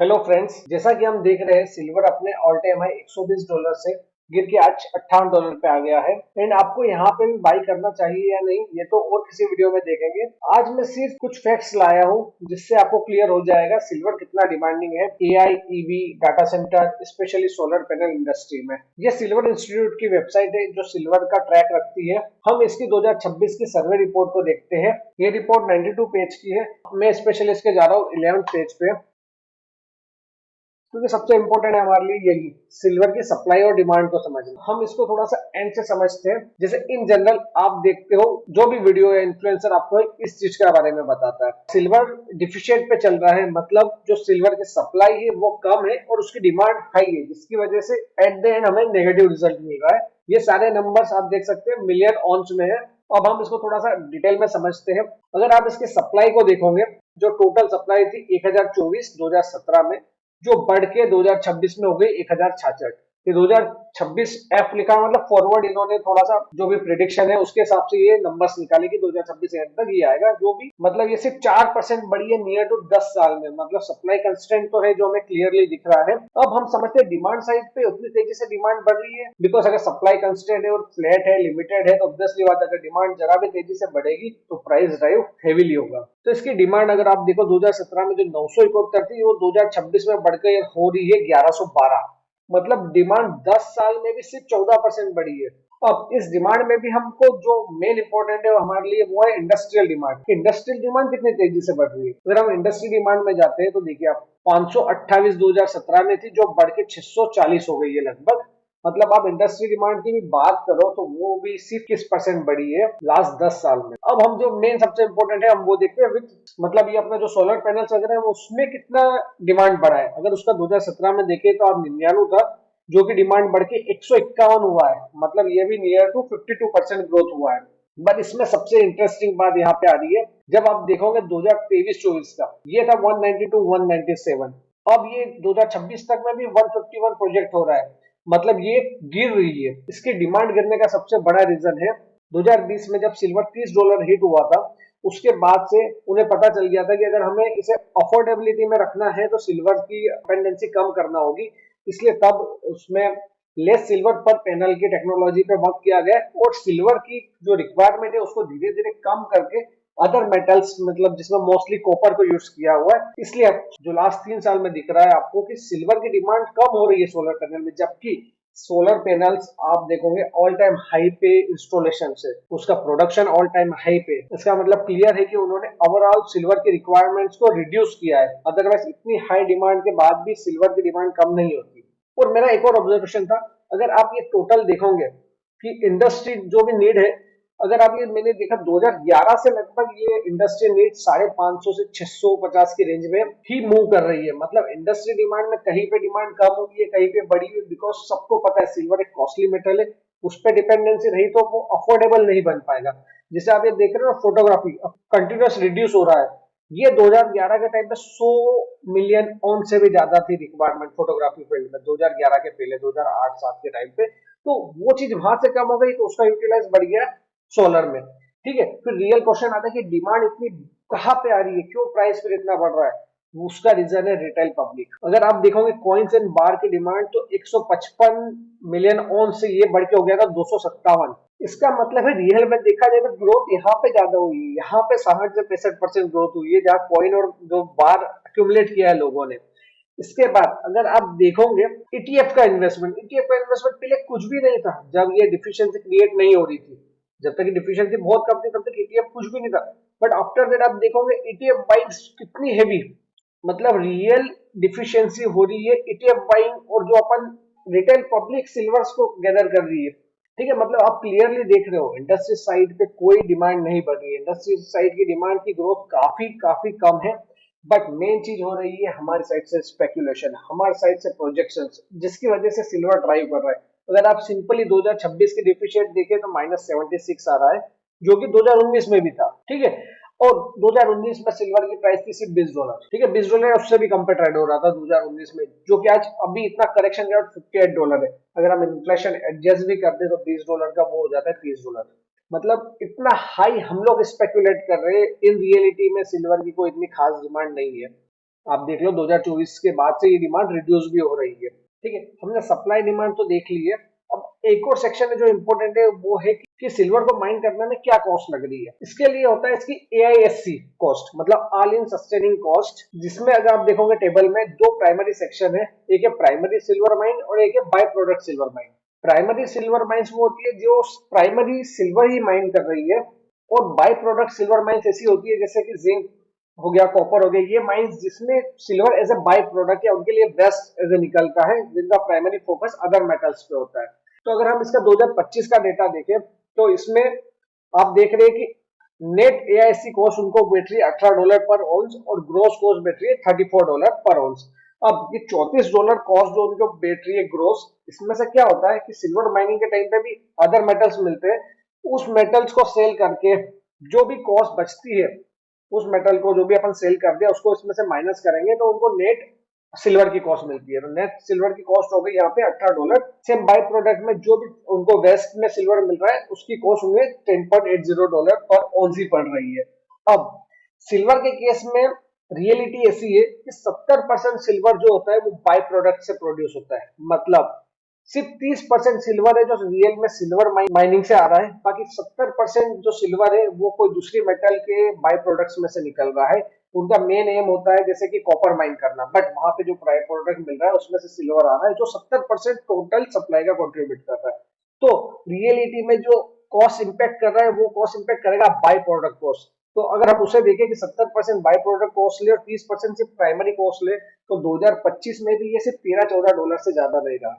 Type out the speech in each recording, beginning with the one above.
Hello friends, जैसा कि हम देख रहे हैं सिल्वर अपने ऑल टाइम हाई $120 से गिर के आज $58 पे आ गया है। एंड आपको यहाँ पे भी बाई करना चाहिए या नहीं ये तो और किसी वीडियो में देखेंगे। आज मैं सिर्फ कुछ फैक्ट्स लाया हूँ जिससे आपको क्लियर हो जाएगा सिल्वर कितना डिमांडिंग है AI, EV, data centre, specially solar panel industry में। ये सिल्वर इंस्टीट्यूट की वेबसाइट है जो सिल्वर का ट्रैक रखती है। हम इसकी 2026 की सर्वे रिपोर्ट को देखते हैं। ये रिपोर्ट 92 पेज की है। मैं स्पेशली इसके जा रहा हूँ 11 पेज पे, क्योंकि सबसे इंपॉर्टेंट है हमारे लिए यही सिल्वर की सप्लाई और डिमांड को समझना। हम इसको थोड़ा सा एंड से समझते हैं। जैसे इन जनरल आप देखते हो जो भी वीडियो या इन्फ्लुएंसर आपको इस चीज के बारे में बताता है, सिल्वर डिफिशिएंट पे चल रहा है, मतलब जो सिल्वर की सप्लाई है वो कम है और उसकी डिमांड हाई है, जिसकी वजह से एट द एंड हमें नेगेटिव रिजल्ट मिल रहा है। ये सारे नंबर्स आप देख सकते हैं मिलियन ऑन्स में है। अब हम इसको थोड़ा सा डिटेल में समझते हैं। अगर आप इसकी सप्लाई को देखोगे, जो टोटल सप्लाई थी 1024 2017 में, जो बढ़ के 2026 में हो गई 1066। ये 2026 एफ लिखा है, मतलब फॉरवर्ड इन्होंने थोड़ा सा जो भी प्रिडिक्शन है उसके हिसाब से ये नंबर्स निकाले कि 2026 एंड तक ये आएगा। जो भी मतलब ये सिर्फ 4% बढ़ी है नियर टू 10 साल में। मतलब सप्लाई कंस्टेंट तो है जो हमें क्लियरली दिख रहा है। अब हम समझते हैं डिमांड साइड पे उतनी तेजी से डिमांड बढ़ रही है, बिकॉज अगर सप्लाई कंस्टेंट है और फ्लैट है, लिमिटेड है, तो ऑब्वियसली बात अगर डिमांड जरा भी तेजी से बढ़ेगी तो प्राइस ड्राइव हेवीली होगा। तो इसकी डिमांड अगर आप देखो 2017 में जो 971 थी वो 2026 में बढ़कर हो रही है 1112। मतलब डिमांड 10 साल में भी सिर्फ 14% बढ़ी है। अब इस डिमांड में भी हमको जो मेन इंपॉर्टेंट है हमारे लिए वो है इंडस्ट्रियल डिमांड। इंडस्ट्रियल डिमांड कितनी तेजी से बढ़ रही है। अगर हम इंडस्ट्रियल डिमांड में जाते हैं तो देखिए आप 528 2017 में थी, जो बढ़ के 640 हो गई है लगभग। मतलब आप इंडस्ट्री डिमांड की भी बात करो तो वो भी सिर्फ किस परसेंट बढ़ी है लास्ट 10 साल में। अब हम जो मेन सबसे इंपॉर्टेंट है हम वो देखते हैं विथ, मतलब ये अपना जो सोलर पैनल्स वगैरह है उसमें कितना डिमांड बढ़ा है। अगर उसका 2017 में देखें तो आप 99 था, जो कि डिमांड बढ़ के 151 हुआ है। मतलब ये भी नियर टू 52% ग्रोथ हुआ है। बट इसमें सबसे इंटरेस्टिंग बात यहाँ पे आ रही है, जब आप देखोगे 2023-24 का ये था 192 197। अब ये 2026 तक में भी 151 प्रोजेक्ट हो रहा है। मतलब ये गिर रही है। इसकी डिमांड गिरने का सबसे बड़ा रीजन है 2020 में जब सिल्वर $30 हिट हुआ था, उसके बाद से उन्हें पता चल गया था कि अगर हमें इसे अफोर्डेबिलिटी में रखना है तो सिल्वर की डिपेंडेंसी कम करना होगी। इसलिए तब उसमें लेस सिल्वर पर पैनल की टेक्नोलॉजी पे वर्क किया गया और सिल्वर की जो रिक्वायरमेंट है उसको धीरे धीरे कम करके अदर मेटल्स, मतलब जिसमें मोस्टली कॉपर को यूज किया हुआ है। इसलिए जो लास्ट 3 साल में दिख रहा है आपको कि सिल्वर की डिमांड कम हो रही है सोलर पैनल में, जबकि सोलर पैनल्स आप देखोगे ऑल टाइम हाई पे इंस्टॉलेशन से उसका प्रोडक्शन ऑल टाइम हाई पे। इसका मतलब क्लियर है कि उन्होंने ओवरऑल सिल्वर की रिक्वायरमेंट्स को रिड्यूस किया है। अदरवाइज इतनी हाई डिमांड के बाद भी सिल्वर की डिमांड कम नहीं होती। और मेरा एक और ऑब्जर्वेशन था, अगर आप ये टोटल देखोगे कि इंडस्ट्री जो भी नीड है, अगर आप ये मैंने देखा 2011 से लगभग ये इंडस्ट्री नीड 550 से 650 की रेंज में ही मूव कर रही है। मतलब इंडस्ट्री डिमांड में कहीं पे डिमांड कम हुई है, कहीं पे बढ़ी हुई, बिकॉज सबको पता है सिल्वर एक कॉस्टली मेटल है। उस पर डिपेंडेंसी रही तो वो अफोर्डेबल नहीं बन पाएगा। जैसे आप ये देख रहे हो फोटोग्राफी कंटिन्यूस रिड्यूस हो रहा है। ये 2011 के टाइम पे 100 मिलियन ऑन से भी ज्यादा थी रिक्वायरमेंट फोटोग्राफी फील्ड में 2011 के पहले 2008-7 के टाइम पे। तो वो चीज वहां से कम हो गई तो उसका यूटिलाइज बढ़ गया सोलर में। ठीक है, फिर रियल क्वेश्चन आता है कि डिमांड इतनी कहां पे आ रही है, क्यों प्राइस फिर इतना बढ़ रहा है। उसका रीजन है रिटेल पब्लिक। अगर आप देखोगे कॉइन्स एंड बार की डिमांड तो 155 मिलियन ऑन से ये बढ़ के हो गया था 257। इसका मतलब है रियल में देखा जाए तो ग्रोथ यहाँ पे ज्यादा हुई है। यहाँ पे 60 से 65% ग्रोथ हुई है जहाँ कॉइन और जो बार एक्यूमुलेट किया है लोगों ने। इसके बाद अगर आप देखोगे ईटीएफ का इन्वेस्टमेंट, ईटीएफ का इन्वेस्टमेंट पहले कुछ भी नहीं था जब ये डिफिशियंसी क्रिएट नहीं हो रही थी। जब तक डिफिशियंसी बहुत कम थी तब तक ईटीएफ कुछ भी नहीं था। बट आफ्टर दैट आप देखोगे ईटीएफ बाइंग कितनी हैवी, मतलब रियल डिफिशियंसी हो रही है ईटीएफ बाइंग, और जो अपन रिटेल पब्लिक सिल्वर्स को गैदर कर रही है। ठीक है, मतलब आप क्लियरली देख रहे हो इंडस्ट्री साइड पे कोई डिमांड नहीं बढ़ रही है। इंडस्ट्री साइड की डिमांड की ग्रोथ काफी काफी कम है। बट मेन चीज हो रही है हमारी साइड से स्पेकुलेशन, हमारी साइड से प्रोजेक्शंस, जिसकी वजह से सिल्वर ड्राइव कर रहा है। अगर आप सिंपली 2026 की डिफिशिएंट देखें तो -76 आ रहा है, जो कि 2019 में भी था। ठीक है, और 2019 में सिल्वर की प्राइस थी सिर्फ $20। ठीक है, $20 उससे भी कम पे ट्रेड हो रहा था 2019 में, जो कि आज अभी इतना करेक्शन गया $58 है। अगर हम इन्फ्लेशन एडजस्ट भी करते तो $20 का वो हो जाता है $30। मतलब इतना हाई हम लोग स्पेकुलेट कर रहे हैं। इन रियलिटी में सिल्वर की कोई इतनी खास डिमांड नहीं है। आप देख लो 2024 के बाद से ये डिमांड रिड्यूस भी हो रही है। ठीक है, हमने सप्लाई डिमांड तो देख ली है। अब एक और सेक्शन है जो इम्पोर्टेंट है, वो है कि सिल्वर को माइन करने में क्या कॉस्ट लग रही है। इसके लिए होता है इसकी AISC कॉस्ट, मतलब ऑल इन सस्टेनिंग कॉस्ट, जिसमें अगर आप देखोगे टेबल में दो प्राइमरी सेक्शन है, एक है प्राइमरी सिल्वर माइन और एक है by product silver mine. Primary silver mines वो होती है जो प्राइमरी सिल्वर ही माइन कर रही है, और बाय प्रोडक्ट सिल्वर माइंस ऐसी होती है जैसे कि जिंक हो गया, कॉपर हो गया, ये माइंस जिसमें silver as a by product या उनके लिए वेस्ट एज ए निकलता है, जिनका प्राइमरी फोकस अदर मेटल्स पे होता है। तो अगर हम इसका 2025 का डेटा देखें तो इसमें आप देख रहे हैं कि नेट AISC कॉस्ट उनको बैठ रही है $18 पर ऑन्स और ग्रोस कॉस्ट बैठ रही है $34 पर ऑन्स। अब ये $34 कॉस्ट जो उनको बैठ रही है ग्रोस, इसमें से क्या होता है कि सिल्वर माइनिंग के टाइम पे भी अदर मेटल्स मिलते हैं, उस मेटल्स को सेल करके जो भी कॉस्ट बचती है, उस मेटल को जो भी अपन सेल कर दिया उसको इसमें से माइनस करेंगे तो उनको नेट सिल्वर की कॉस्ट मिलती है। तो नेट सिल्वर की कॉस्ट हो गई यहाँ पे $18। सेम बाय प्रोडक्ट में जो भी उनको वेस्ट में सिल्वर मिल रहा है उसकी कॉस्ट उन्हें $10.80 पर ऑन्स ही पड़ रही है। अब सिल्वर के केस में रियलिटी ऐसी है कि 70% सिल्वर जो होता है वो बाय प्रोडक्ट से प्रोड्यूस होता है, मतलब सिर्फ 30% सिल्वर है जो रियल में सिल्वर माइनिंग से आ रहा है, बाकी 70% जो सिल्वर है वो कोई दूसरी मेटल के बाय प्रोडक्ट्स में से निकल रहा है। उनका मेन एम होता है जैसे कि कॉपर माइन करना, बट वहां पे जो बाय प्रोडक्ट मिल रहा है उसमें से सिल्वर आ रहा है जो 70% टोटल सप्लाई का कॉन्ट्रीब्यूट कर रहा है। तो रियलिटी में जो कॉस्ट इंपैक्ट कर रहा है वो कॉस्ट इंपैक्ट करेगा बाय प्रोडक्ट कॉस्ट। तो अगर हम उसे देखें कि 70% बाय प्रोडक्ट कॉस्ट ले और 30% सिर्फ प्राइमरी कॉस्ट ले, तो 2025 में भी ये सिर्फ $13-14 से ज्यादा रहेगा।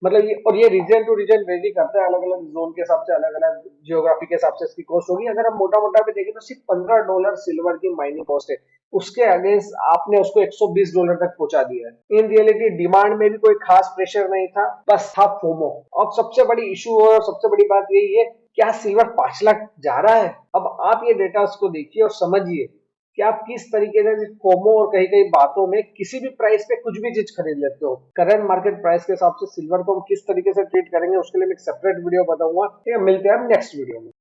मतलब ये, और ये रीजन टू रीजन वेरी करता है, अलग अलग जोन के हिसाब से, अलग अलग जियोग्राफी के हिसाब से इसकी कॉस्ट होगी। अगर हम मोटा मोटा भी देखें तो सिर्फ $15 सिल्वर की माइनिंग कॉस्ट है, उसके अगेंस्ट आपने उसको $120 तक पहुंचा दिया है। इन रियलिटी डिमांड में भी कोई खास प्रेशर नहीं था, बस था फोमो। अब सबसे बड़ी इशू और सबसे बड़ी बात यही है, क्या सिल्वर 5 लाख जा रहा है? अब आप ये डेटा को देखिए और समझिए कि आप किस तरीके से फोमो और कई कई बातों में किसी भी प्राइस पे कुछ भी चीज खरीद लेते हो। करंट मार्केट प्राइस के हिसाब से सिल्वर को हम किस तरीके से ट्रीट करेंगे उसके लिए मैं एक सेपरेट वीडियो बताऊंगा। ठीक है, मिलते हैं हम नेक्स्ट वीडियो में।